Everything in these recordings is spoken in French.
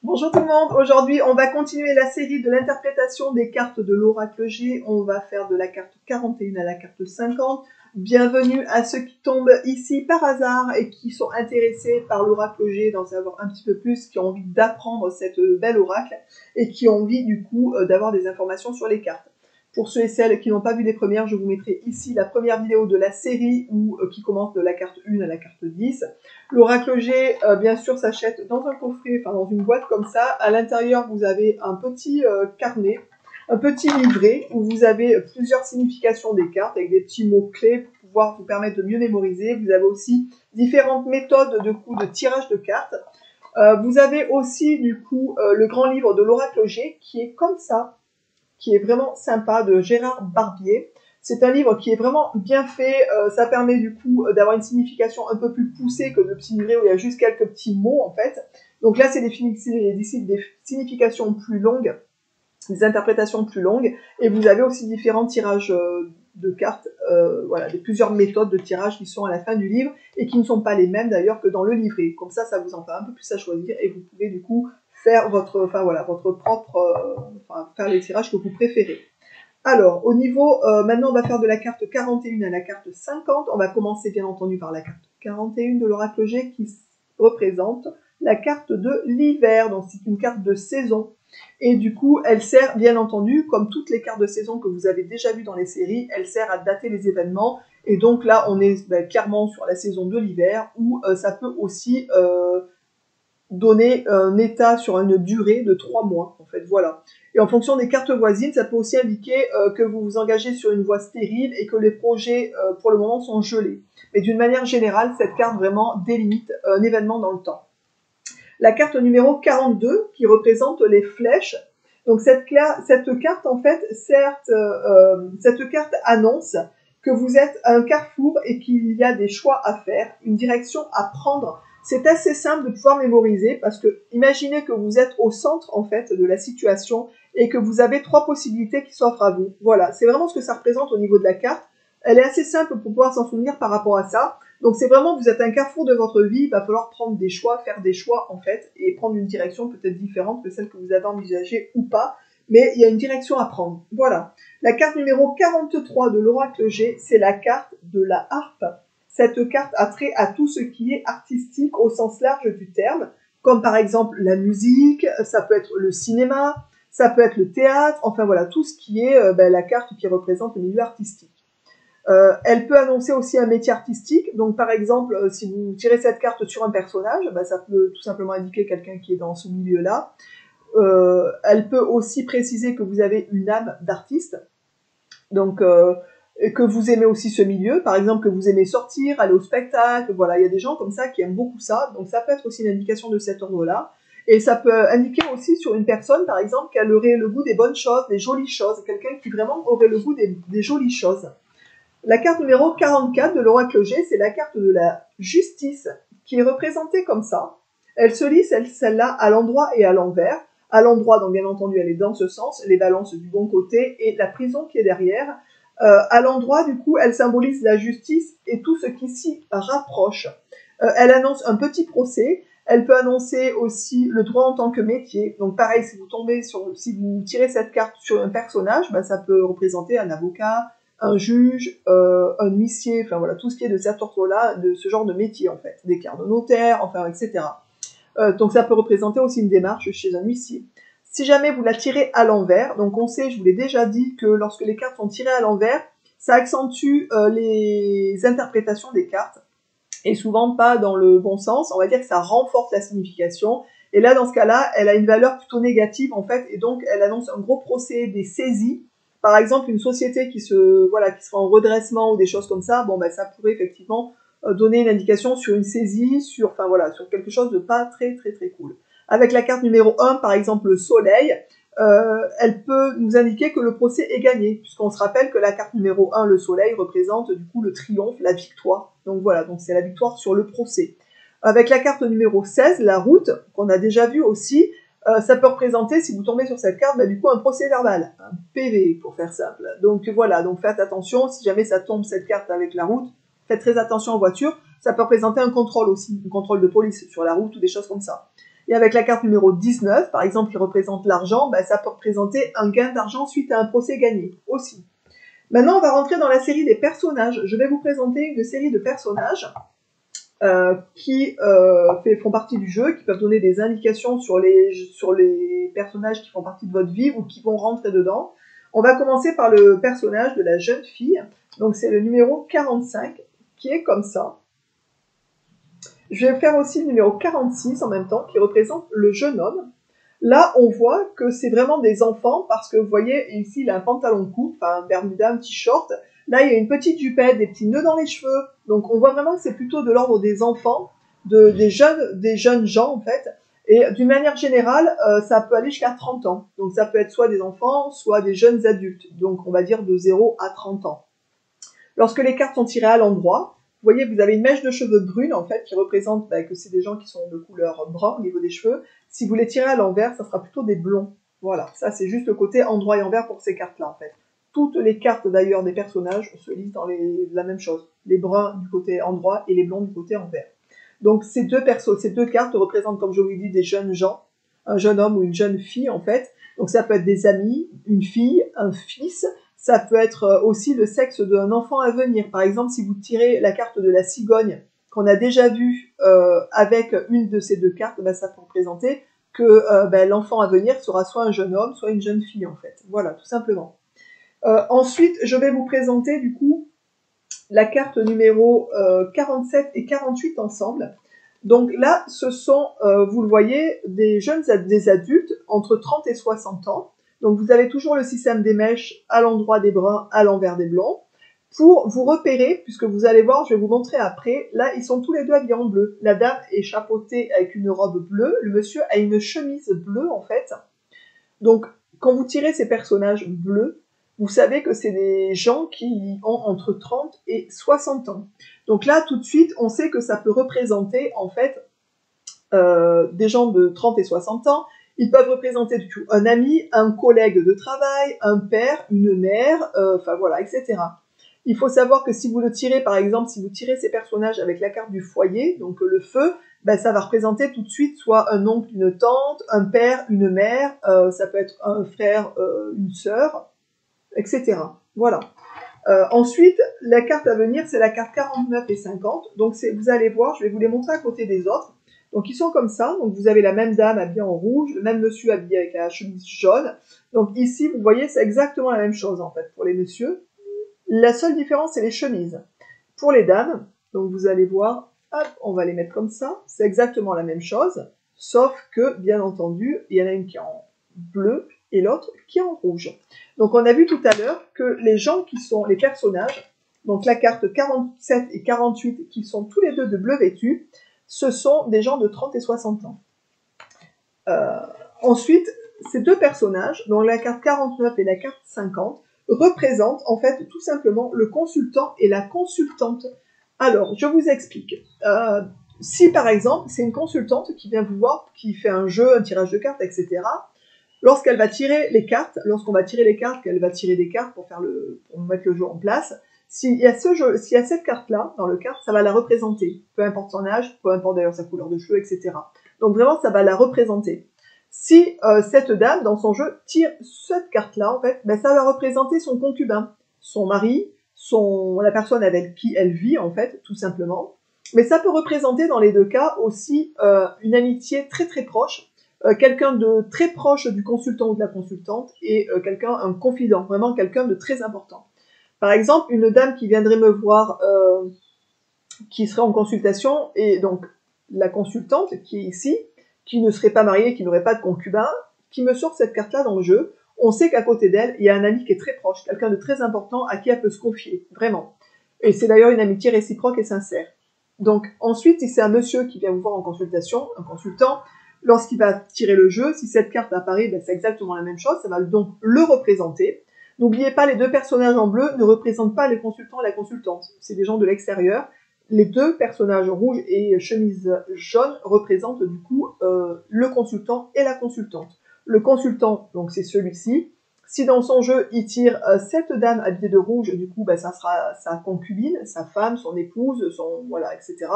Bonjour tout le monde, aujourd'hui on va continuer la série de l'interprétation des cartes de l'oracle G. On va faire de la carte 41 à la carte 50. Bienvenue à ceux qui tombent ici par hasard et qui sont intéressés par l'oracle G, d'en savoir un petit peu plus, qui ont envie d'apprendre cette belle oracle et qui ont envie du coup d'avoir des informations sur les cartes. Pour ceux et celles qui n'ont pas vu les premières, je vous mettrai ici la première vidéo de la série qui commence de la carte 1 à la carte 10. L'oracle G, bien sûr, s'achète dans un coffret, enfin dans une boîte comme ça. À l'intérieur, vous avez un petit carnet, un petit livret où vous avez plusieurs significations des cartes avec des petits mots-clés pour pouvoir vous permettre de mieux mémoriser. Vous avez aussi différentes méthodes de tirage de cartes. Vous avez aussi, du coup, le grand livre de l'oracle G qui est comme ça, qui est vraiment sympa, de Gérard Barbier. C'est un livre qui est vraiment bien fait, ça permet du coup d'avoir une signification un peu plus poussée que le petit livret où il y a juste quelques petits mots en fait. Donc là c'est des significations plus longues, des interprétations plus longues, et vous avez aussi différents tirages de cartes, voilà, de plusieurs méthodes de tirage qui sont à la fin du livre, et qui ne sont pas les mêmes d'ailleurs que dans le livret. Comme ça vous en fait un peu plus à choisir, et vous pouvez du coup faire votre propre, faire les tirages que vous préférez. Alors, au niveau, maintenant on va faire de la carte 41 à la carte 50. On va commencer bien entendu par la carte 41 de l'oracle G qui représente la carte de l'hiver. Donc c'est une carte de saison. Et du coup, elle sert bien entendu, comme toutes les cartes de saison que vous avez déjà vues dans les séries, elle sert à dater les événements. Et donc là, on est clairement sur la saison de l'hiver, où ça peut aussi donner un état sur une durée de 3 mois, en fait, voilà. Et en fonction des cartes voisines, ça peut aussi indiquer que vous vous engagez sur une voie stérile et que les projets, pour le moment, sont gelés. Mais d'une manière générale, cette carte vraiment délimite un événement dans le temps. La carte numéro 42, qui représente les flèches. Donc cette carte, en fait, cette carte annonce que vous êtes à un carrefour et qu'il y a des choix à faire, une direction à prendre. C'est assez simple de pouvoir mémoriser parce que imaginez que vous êtes au centre en fait de la situation et que vous avez 3 possibilités qui s'offrent à vous. Voilà, c'est vraiment ce que ça représente au niveau de la carte. Elle est assez simple pour pouvoir s'en souvenir par rapport à ça. Donc c'est vraiment, vous êtes à un carrefour de votre vie, il va falloir prendre des choix, faire des choix en fait, et prendre une direction peut-être différente que celle que vous avez envisagée ou pas, mais il y a une direction à prendre. Voilà. La carte numéro 43 de l'oracle G, c'est la carte de la harpe. Cette carte a trait à tout ce qui est artistique au sens large du terme, comme par exemple la musique, ça peut être le cinéma, ça peut être le théâtre, enfin voilà, tout ce qui est la carte qui représente le milieu artistique. Elle peut annoncer aussi un métier artistique, donc par exemple, si vous tirez cette carte sur un personnage, ça peut tout simplement indiquer quelqu'un qui est dans ce milieu-là. Elle peut aussi préciser que vous avez une âme d'artiste, donc que vous aimez aussi ce milieu, par exemple que vous aimez sortir, aller au spectacle, voilà, il y a des gens comme ça qui aiment beaucoup ça, donc ça peut être aussi une indication de cet ordre-là. Et ça peut indiquer aussi sur une personne, par exemple, qu'elle aurait le goût des bonnes choses, des jolies choses, quelqu'un qui vraiment aurait le goût des jolies choses. La carte numéro 44 de l'oracle G, c'est la carte de la justice, qui est représentée comme ça. Elle se lit, celle-là, à l'endroit et à l'envers. À l'endroit, donc bien entendu, elle est dans ce sens, les balances du bon côté, et la prison qui est derrière. À l'endroit, du coup, elle symbolise la justice et tout ce qui s'y rapproche. Elle annonce un petit procès. Elle peut annoncer aussi le droit en tant que métier. Donc pareil, si vous tirez cette carte sur un personnage, ça peut représenter un avocat, un juge, un huissier, enfin voilà, tout ce qui est de cet ordre-là, de ce genre de métier en fait, des cartes de notaire, enfin etc. Donc ça peut représenter aussi une démarche chez un huissier. Si jamais vous la tirez à l'envers, donc on sait, je vous l'ai déjà dit, que lorsque les cartes sont tirées à l'envers, ça accentue les interprétations des cartes, et souvent pas dans le bon sens, on va dire que ça renforce la signification, et là dans ce cas-là, elle a une valeur plutôt négative en fait, et donc elle annonce un gros procès, des saisies. Par exemple, une société qui sera en redressement ou des choses comme ça, ça pourrait effectivement donner une indication sur une saisie, sur quelque chose de pas très très très cool. Avec la carte numéro 1, par exemple le soleil, elle peut nous indiquer que le procès est gagné, puisqu'on se rappelle que la carte numéro 1, le soleil, représente du coup le triomphe, la victoire. Donc voilà, donc c'est la victoire sur le procès. Avec la carte numéro 16, la route, qu'on a déjà vu aussi, ça peut représenter, si vous tombez sur cette carte, du coup un procès verbal, un PV pour faire simple. Donc voilà, donc faites attention, si jamais ça tombe cette carte avec la route, faites très attention en voiture, ça peut représenter un contrôle aussi, un contrôle de police sur la route ou des choses comme ça. Et avec la carte numéro 19, par exemple, qui représente l'argent, bah, ça peut représenter un gain d'argent suite à un procès gagné aussi. Maintenant, on va rentrer dans la série des personnages. Je vais vous présenter une série de personnages qui font partie du jeu, qui peuvent donner des indications sur les personnages qui font partie de votre vie ou qui vont rentrer dedans. On va commencer par le personnage de la jeune fille. Donc c'est le numéro 45 qui est comme ça. Je vais faire aussi le numéro 46 en même temps qui représente le jeune homme. Là, on voit que c'est vraiment des enfants parce que vous voyez ici, il a un pantalon court, enfin un bermuda, un petit short. Là, il y a une petite jupette, des petits nœuds dans les cheveux. Donc, on voit vraiment que c'est plutôt de l'ordre des enfants, des jeunes gens, en fait. Et d'une manière générale, ça peut aller jusqu'à 30 ans. Donc, ça peut être soit des enfants, soit des jeunes adultes. Donc, on va dire de 0 à 30 ans. Lorsque les cartes sont tirées à l'endroit, vous voyez, vous avez une mèche de cheveux brune, en fait, qui représente que c'est des gens qui sont de couleur brun au niveau des cheveux. Si vous les tirez à l'envers, ça sera plutôt des blonds. Voilà, ça c'est juste le côté endroit et envers pour ces cartes-là, en fait. Toutes les cartes, d'ailleurs, des personnages se lisent dans la même chose. Les bruns du côté endroit et les blonds du côté envers. Donc, ces deux cartes représentent, comme je vous l'ai dit, des jeunes gens, un jeune homme ou une jeune fille, en fait. Donc, ça peut être des amis, une fille, un fils. Ça peut être aussi le sexe d'un enfant à venir. Par exemple, si vous tirez la carte de la cigogne, qu'on a déjà vue avec une de ces deux cartes, ça peut représenter que l'enfant à venir sera soit un jeune homme, soit une jeune fille, en fait. Voilà, tout simplement. Ensuite, je vais vous présenter, du coup, la carte numéro 47 et 48 ensemble. Donc là, ce sont, vous le voyez, des adultes entre 30 et 60 ans. Donc vous avez toujours le système des mèches à l'endroit des bruns, à l'envers des blonds. Pour vous repérer, puisque vous allez voir, je vais vous montrer après, là ils sont tous les deux habillés en bleu. La dame est chapeautée avec une robe bleue, le monsieur a une chemise bleue en fait. Donc quand vous tirez ces personnages bleus, vous savez que c'est des gens qui ont entre 30 et 60 ans. Donc là, tout de suite, on sait que ça peut représenter en fait des gens de 30 et 60 ans. Ils peuvent représenter du coup un ami, un collègue de travail, un père, une mère, enfin voilà, etc. Il faut savoir que si vous le tirez, par exemple, si vous tirez ces personnages avec la carte du foyer, donc le feu, ça va représenter tout de suite soit un oncle, une tante, un père, une mère, ça peut être un frère, une sœur, etc. Voilà. Ensuite, la carte à venir, c'est la carte 49 et 50. Donc vous allez voir, je vais vous les montrer à côté des autres. Donc ils sont comme ça, donc vous avez la même dame habillée en rouge, le même monsieur habillé avec la chemise jaune. Donc ici, vous voyez, c'est exactement la même chose en fait pour les messieurs. La seule différence, c'est les chemises. Pour les dames, donc vous allez voir, hop, on va les mettre comme ça, c'est exactement la même chose, sauf que, bien entendu, il y en a une qui est en bleu et l'autre qui est en rouge. Donc on a vu tout à l'heure que les gens qui sont les personnages, donc la carte 47 et 48, qui sont tous les deux de bleu vêtu, ce sont des gens de 30 et 60 ans. Ensuite, ces deux personnages, donc la carte 49 et la carte 50, représentent en fait tout simplement le consultant et la consultante. Alors, je vous explique. Si par exemple, c'est une consultante qui vient vous voir, qui fait un jeu, un tirage de cartes, etc., lorsqu'elle va tirer les cartes, lorsqu'on va tirer les cartes, qu'elle va tirer des cartes pour mettre le jeu en place, s'il y a cette carte-là dans le carte, ça va la représenter. Peu importe son âge, peu importe d'ailleurs sa couleur de cheveux, etc. Donc vraiment, ça va la représenter. Si cette dame, dans son jeu, tire cette carte-là, en fait, ça va représenter son concubin, son mari, la personne avec qui elle vit, en fait, tout simplement. Mais ça peut représenter, dans les deux cas, aussi une amitié très très proche, quelqu'un de très proche du consultant ou de la consultante, et un confident, vraiment quelqu'un de très important. Par exemple, une dame qui viendrait me voir, qui serait en consultation, et donc la consultante qui est ici, qui ne serait pas mariée, qui n'aurait pas de concubin, qui me sort cette carte-là dans le jeu, on sait qu'à côté d'elle, il y a un ami qui est très proche, quelqu'un de très important à qui elle peut se confier, vraiment. Et c'est d'ailleurs une amitié réciproque et sincère. Donc ensuite, si c'est un monsieur qui vient vous voir en consultation, un consultant, lorsqu'il va tirer le jeu, si cette carte apparaît, c'est exactement la même chose, ça va donc le représenter. N'oubliez pas, les deux personnages en bleu ne représentent pas les consultants et la consultante. C'est des gens de l'extérieur. Les deux personnages rouges et chemise jaune représentent du coup le consultant et la consultante. Le consultant, donc c'est celui-ci. Si dans son jeu, il tire cette dame habillée de rouge, du coup, ça sera sa concubine, sa femme, son épouse, voilà, etc.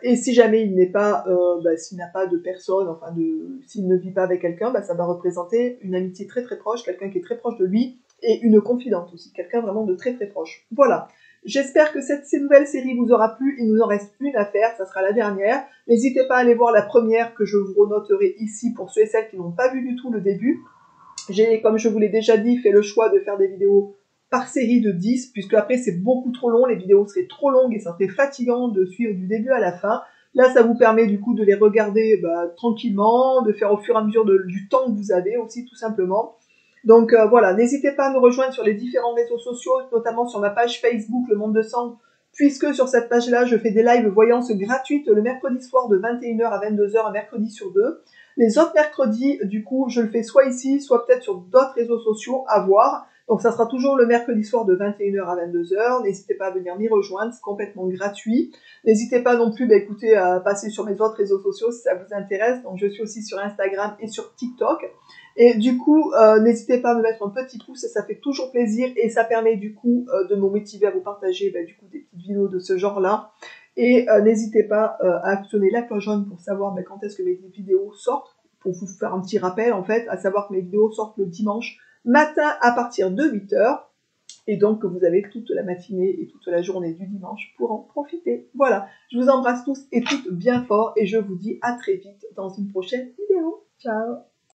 Et si jamais il n'est pas, s'il n'a pas de personne, enfin s'il ne vit pas avec quelqu'un, ça va représenter une amitié très très proche, quelqu'un qui est très proche de lui, et une confidente aussi, quelqu'un vraiment de très très proche. Voilà. J'espère que cette nouvelle série vous aura plu. Il nous en reste une à faire, ça sera la dernière. N'hésitez pas à aller voir la première que je vous renoterai ici pour ceux et celles qui n'ont pas vu du tout le début. J'ai, comme je vous l'ai déjà dit, fait le choix de faire des vidéos par série de 10, puisque après c'est beaucoup trop long, les vidéos seraient trop longues et ça serait fatigant de suivre du début à la fin. Là, ça vous permet du coup de les regarder tranquillement, de faire au fur et à mesure du temps que vous avez aussi, tout simplement. Donc voilà, n'hésitez pas à me rejoindre sur les différents réseaux sociaux, notamment sur ma page Facebook, Le Monde de Sang, puisque sur cette page-là, je fais des lives voyances gratuites le mercredi soir de 21h à 22h, un mercredi sur deux. Les autres mercredis, du coup, je le fais soit ici, soit peut-être sur d'autres réseaux sociaux, à voir. Donc ça sera toujours le mercredi soir de 21h à 22h. N'hésitez pas à venir m'y rejoindre, c'est complètement gratuit. N'hésitez pas non plus écoutez, à passer sur mes autres réseaux sociaux si ça vous intéresse. Donc je suis aussi sur Instagram et sur TikTok. Et du coup, n'hésitez pas à me mettre un petit pouce, ça fait toujours plaisir et ça permet du coup de me motiver à vous partager du coup des petites vidéos de ce genre-là. Et n'hésitez pas à actionner la cloche jaune pour savoir quand est-ce que mes vidéos sortent, pour vous faire un petit rappel en fait, à savoir que mes vidéos sortent le dimanche matin à partir de 8h. Et donc que vous avez toute la matinée et toute la journée du dimanche pour en profiter. Voilà, je vous embrasse tous et toutes bien fort et je vous dis à très vite dans une prochaine vidéo. Ciao!